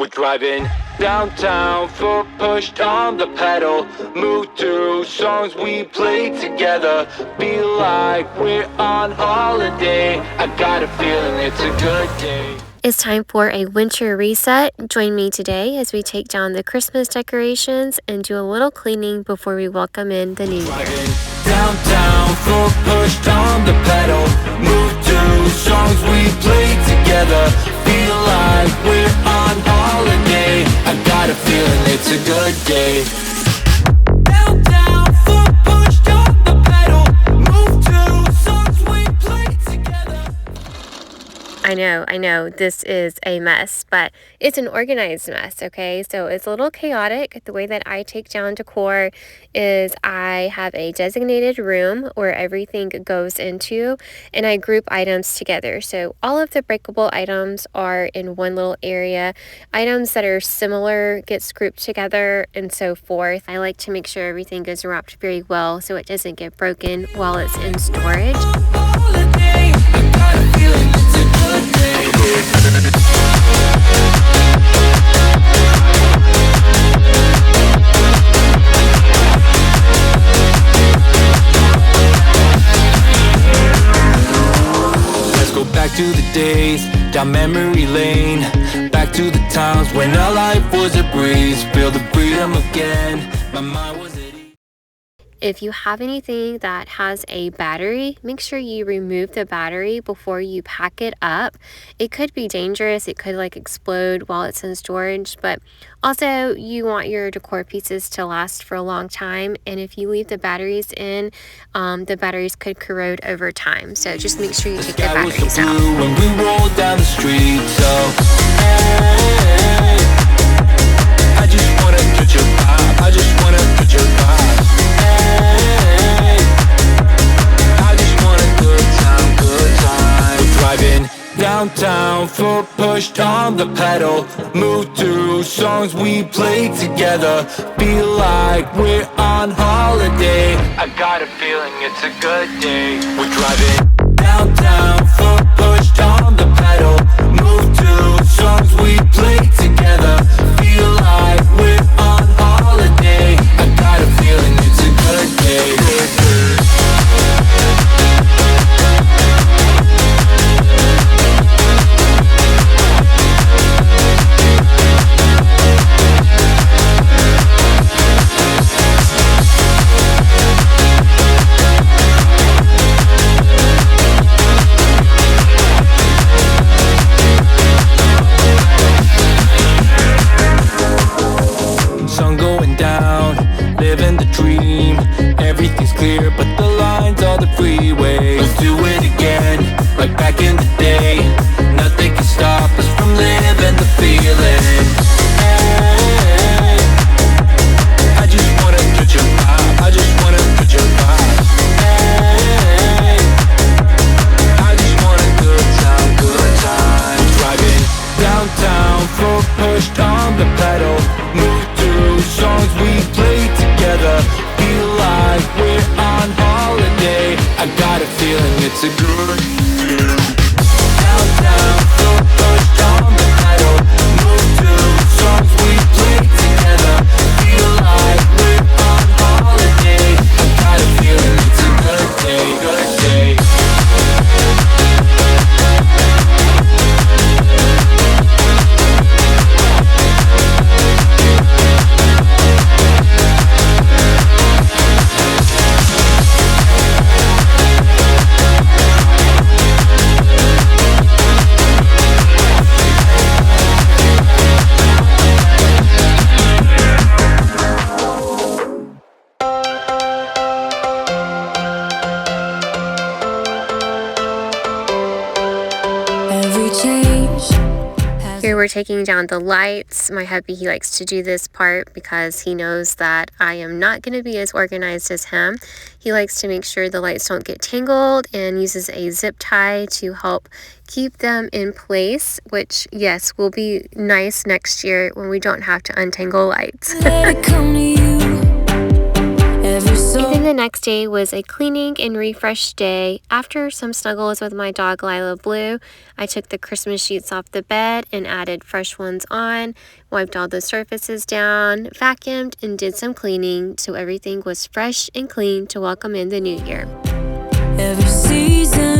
We're driving downtown, foot pushed on the pedal. Move to songs we play together. Feel like we're on holiday. I got a feeling it's a good day. It's time for a winter reset. Join me today as we take down the Christmas decorations and do a little cleaning before we welcome in the new year. Downtown, foot pushed on the pedal. Move to songs we play together. Feel like we're on holiday. I got a feeling it's a good day. Downtown, foot pushed on the pedal. Move to songs we play together. I know, this is a mess, but it's an organized mess, okay? So it's a little chaotic. The way that I take down decor is I have a designated room where everything goes into, and I group items together. So all of the breakable items are in one little area. Items that are similar gets grouped together and so forth. I like to make sure everything is wrapped very well so it doesn't get broken while it's in storage. Let's go back to the days, down memory lane. Back to the times when our life was a breeze. Feel the freedom again, my mind was at ease. If you have anything that has a battery, make sure you remove the battery before you pack it up. It could be dangerous. It could like explode while it's in storage, but also you want your decor pieces to last for a long time. And if you leave the batteries in, the batteries could corrode over time. So just make sure you take the batteries out. When we rolled down the street, so hey, I just wanna touch your vibe. I just wanna touch your vibe. Hey, I just want a good time, good time. We're driving downtown, foot pushed on the pedal. Move to songs we play together. Feel like we're on holiday. I got a feeling it's a good day. We're driving downtown, foot pushed on the pedal. Move to songs we play together. Feel like we're on holiday. I got a feeling it's a good day. Sun going down, living the dream. Everything's clear, but the lines are the freeway. Let's do it again, like back in the day. Nothing can stop us from living the feeling. Hey, I just wanna touch your vibe. I just wanna touch your vibe. Hey, I just want a good time, good time. Driving downtown, foot pushed on the pedal. Move to songs we play together. Feel like we're on holiday. I got a feeling it's a good day. Downtown, foot pushed on the pedal. Move to songs we play together. Feel like we're on holiday. I got a feeling it's a good day, good day. Here we're taking down the lights. My hubby, he likes to do this part because he knows that I am not going to be as organized as him. He likes to make sure the lights don't get tangled and uses a zip tie to help keep them in place, which, yes, will be nice next year when we don't have to untangle lights. Let it come to you every so Anything the next day was a cleaning and refresh day. After some snuggles with my dog Lila Blue, I took the Christmas sheets off the bed and added fresh ones on, wiped all the surfaces down, vacuumed, and did some cleaning so everything was fresh and clean to welcome in the new year. Every season